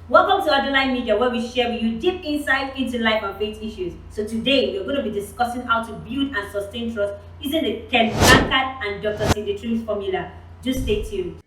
Welcome to Underline Media, where we share with you deep insight into life and faith issues. So today we're going to be discussing how to build and sustain trust using the Ken Blanchard and Dr. Trimm's formula. Just stay tuned.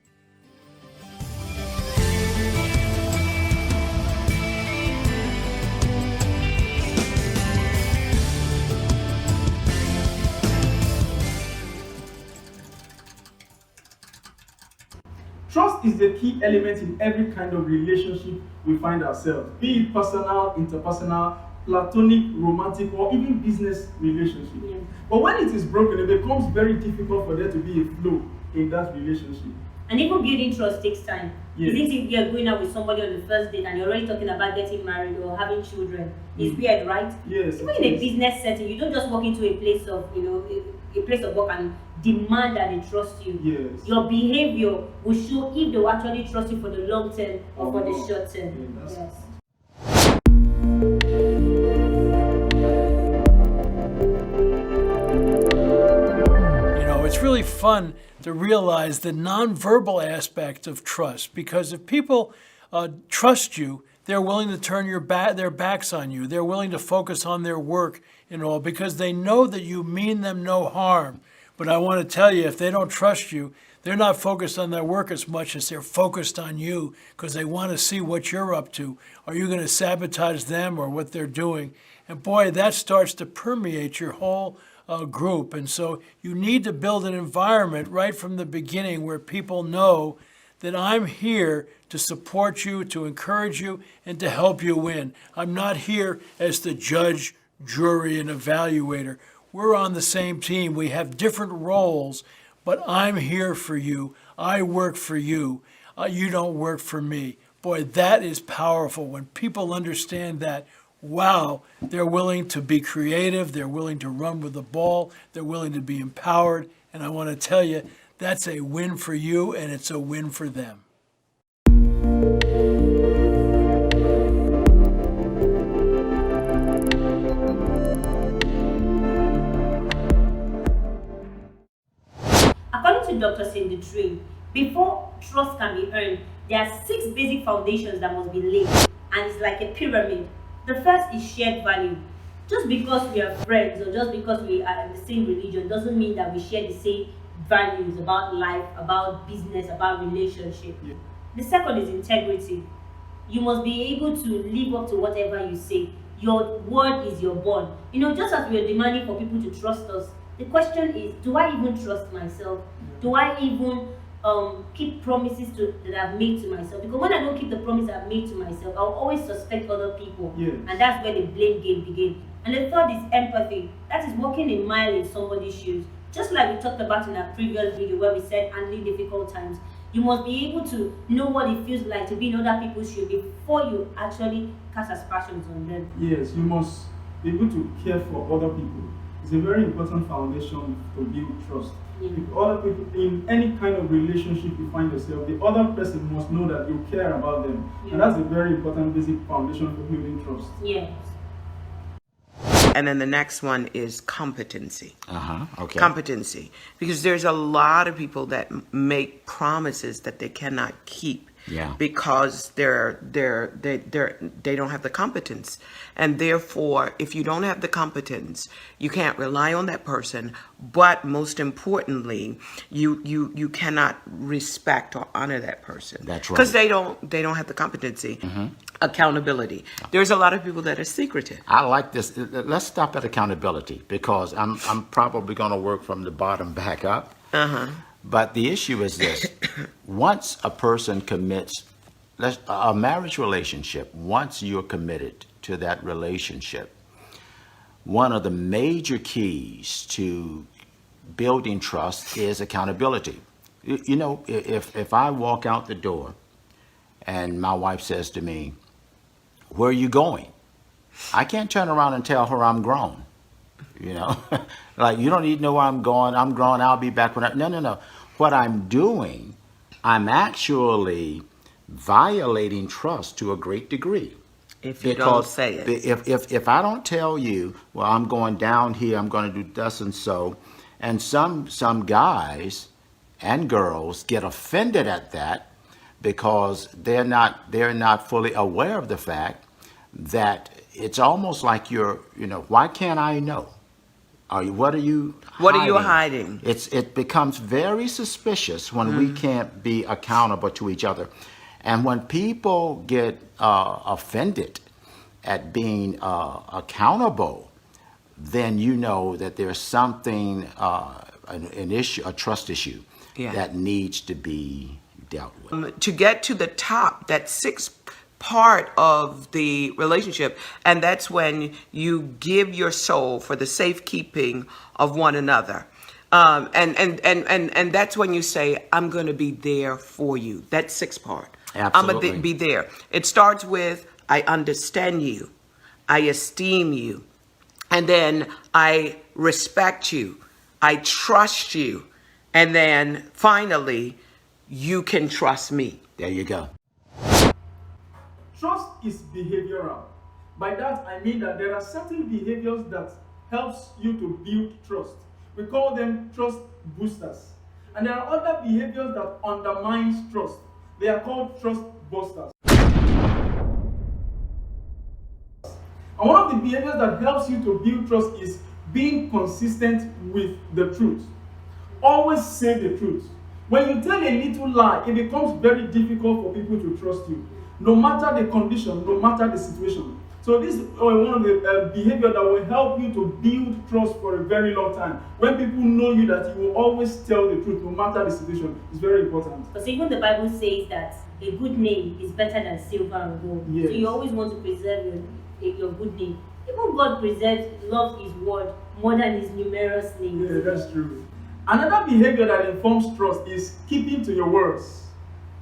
Trust is the key element in every kind of relationship we find ourselves, be it personal, interpersonal, platonic, romantic, or even business relationship. Yeah. But when it is broken, it becomes very difficult for there to be a flow in that relationship. And even building trust takes time. Yes. Isn't it you're going out with somebody on the first date and you're already talking about getting married or having children? It's weird, right? Yes. Even in a business setting, you don't just walk into a place of, a place of work and demand that they trust you. Yes. Your behavior will show if they will actually trust you for the long term or for the short term. Yeah, Yes. It's really fun to realize the nonverbal aspect of trust, because if people trust you, they're willing to turn their backs on you. They're willing to focus on their work and all because they know that you mean them no harm. But I want to tell you, if they don't trust you, they're not focused on their work as much as they're focused on you because they want to see what you're up to. Are you going to sabotage them or what they're doing? And boy, that starts to permeate your whole group. And so you need to build an environment right from the beginning where people know that I'm here to support you, to encourage you, and to help you win. I'm not here as the judge, jury, and evaluator. We're on the same team. We have different roles, but I'm here for you. I work for you. You don't work for me. Boy, that is powerful. When people understand that, wow, they're willing to be creative, they're willing to run with the ball, they're willing to be empowered, and I want to tell you, that's a win for you and it's a win for them. According to Dr. Trimm, before trust can be earned, there are 6 basic foundations that must be laid, and it's like a pyramid. The first is shared value. Just because we are friends or just because we are in the same religion doesn't mean that we share the same values about life, about business, about relationship. Yeah. The second is integrity. You must be able to live up to whatever you say. Your word is your bond. Just as we are demanding for people to trust us, the question is, do I even trust myself? Do I even keep promises that I've made to myself? Because when I don't keep the promise I've made to myself, I'll always suspect other people. Yes. And that's where the blame game begins. And the third is empathy. That is walking a mile in somebody's shoes. Just like we talked about in our previous video where we said handling difficult times. You must be able to know what it feels like to be in other people's shoes before you actually cast aspersions on them. Yes, you must be able to care for other people. It's a very important foundation to build trust. Yeah. If other people, in any kind of relationship you find yourself, the other person must know that you care about them. Yeah. And that's a very important basic foundation for building trust. Yes. And then the next one is competency. Okay. Competency. Because there's a lot of people that make promises that they cannot keep. Yeah. Because they don't have the competence. And therefore, if you don't have the competence, you can't rely on that person. But most importantly, you cannot respect or honor that person. That's right. Because they don't have the competency. Accountability. There's a lot of people that are secretive. I like this. Let's stop at accountability because I'm probably going to work from the bottom back up. But the issue is this. Once a person commits, a marriage relationship, once you're committed to that relationship, one of the major keys to building trust is accountability. If I walk out the door and my wife says to me, "Where are you going?" I can't turn around and tell her I'm grown. Like, you don't need to know where I'm going. I'm grown. I'll be back when No. What I'm doing, I'm actually violating trust to a great degree. If you don't say it. If I don't tell you, well, I'm going down here, I'm going to do this and so, and some guys and girls get offended at that because they're not fully aware of the fact that it's almost like why can't I know? What are you hiding? It becomes very suspicious when we can't be accountable to each other. And when people get offended at being accountable, then you know that there's something, an issue, a trust issue that needs to be dealt with. To get to the top, that sixth part of the relationship, and that's when you give your soul for the safekeeping of one another. And that's when you say, I'm going to be there for you. That sixth part. Absolutely. I'm going to be there. It starts with, I understand you. I esteem you. And then I respect you. I trust you. And then finally, you can trust me. There you go. Trust is behavioral. By that, I mean that there are certain behaviors that helps you to build trust. We call them trust boosters. And there are other behaviors that undermines trust. They are called trust busters. And one of the behaviors that helps you to build trust is being consistent with the truth. Always say the truth. When you tell a little lie, it becomes very difficult for people to trust you, no matter the condition, no matter the situation. So this is one of the behavior that will help you to build trust for a very long time. When people know you, that you will always tell the truth, no matter the situation. It's very important. Because even the Bible says that a good name is better than silver and gold. Yes. So you always want to preserve your good name. Even God loves his word more than his numerous names. Yeah, that's true. Another behavior that informs trust is keeping to your words.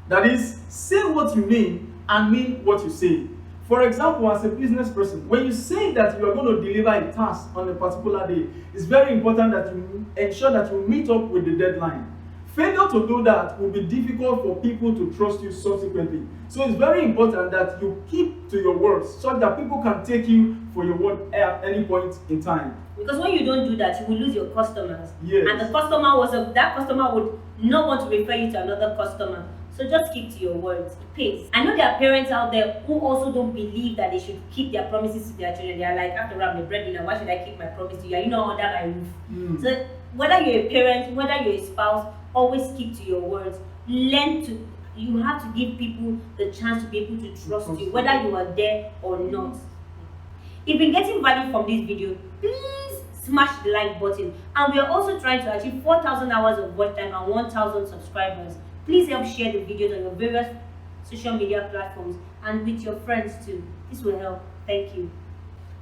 That is, say what you mean and mean what you say. For example, as a business person, when you say that you are going to deliver a task on a particular day, it's very important that you ensure that you meet up with the deadline. Failure to do that will be difficult for people to trust you subsequently. So it's very important that you keep to your words so that people can take you for your word at any point in time. Because when you don't do that, you will lose your customers. Yes. And that customer would not want to refer you to another customer. So just keep to your words. It pays. I know there are parents out there who also don't believe that they should keep their promises to their children. They are like, after all, I'm a breadwinner, why should I keep my promise to you? Are you not under my roof? So whether you're a parent, whether you're a spouse, always keep to your words. You have to give people the chance to be able to trust you, whether you are there or not. If you're getting value from this video, please smash the like button. And we are also trying to achieve 4,000 hours of watch time and 1,000 subscribers. Please help share the videos on your various social media platforms and with your friends too. This will help. Thank you.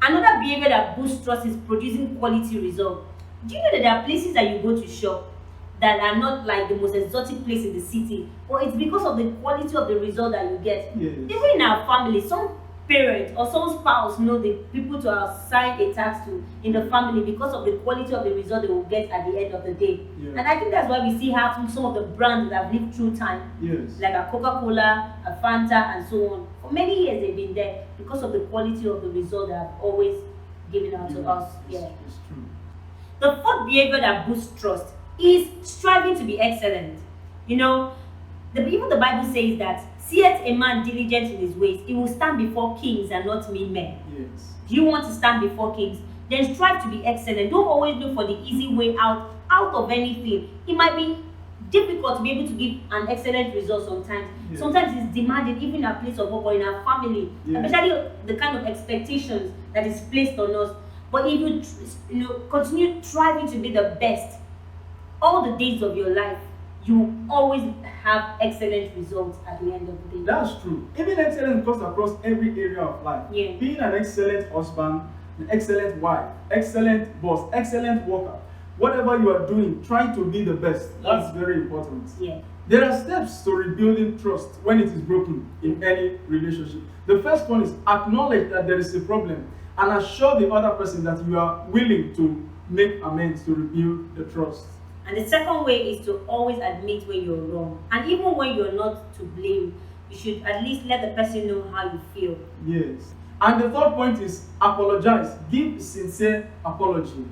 Another behavior that boosts trust is producing quality results. Do you know that there are places that you go to shop that are not like the most exotic place in the city, but it's because of the quality of the result that you get? Yes. Even in our family, some parent or some spouse know the people to assign a task to in the family because of the quality of the result they will get at the end of the day. Yeah. And I think that's why we see how some of the brands that have lived through time, Yes. like a Coca-Cola, a Fanta, and so on, for many years they've been there because of the quality of the result that have always given out to us. Yeah. It's true. The fourth behavior that boosts trust is striving to be excellent. You know, even the Bible says that, seeth a man diligent in his ways, he will stand before kings and not mean men. Yes. Do you want to stand before kings? Then strive to be excellent. Don't always look for the easy way out of anything. It might be difficult to be able to give an excellent result sometimes. Yeah. Sometimes it's demanded even in our place of work or in our family, Yeah. especially the kind of expectations that is placed on us. But if you continue striving to be the best all the days of your life, you always have excellent results at the end of the day. That's true. Even excellence goes across every area of life. Yeah. Being an excellent husband, an excellent wife, excellent boss, excellent worker, whatever you are doing, try to be the best. That's Yes. very important. Yeah. There are steps to rebuilding trust when it is broken in any relationship. The first one is acknowledge that there is a problem and assure the other person that you are willing to make amends to rebuild the trust. And the second way is to always admit when you're wrong. And even when you're not to blame, you should at least let the person know how you feel. Yes. And the third point is apologize. Give sincere apology.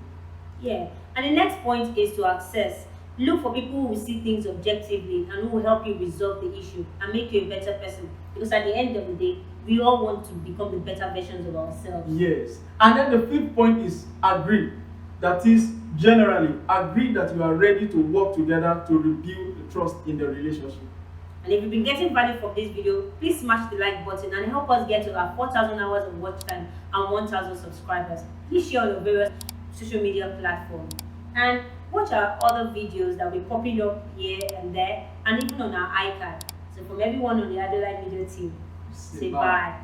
Yeah. And the next point is to access. Look for people who will see things objectively and who will help you resolve the issue and make you a better person. Because at the end of the day, we all want to become the better versions of ourselves. Yes. And then the fifth point is agree. That is, generally, agree that you are ready to work together to rebuild the trust in the relationship. And if you've been getting value from this video, please smash the like button and help us get to our 4,000 hours of watch time and 1,000 subscribers. Please share on your various social media platforms. And watch our other videos that will be popping up here and there, and even on our iCard. So from everyone on the Adelaide Media team, say bye.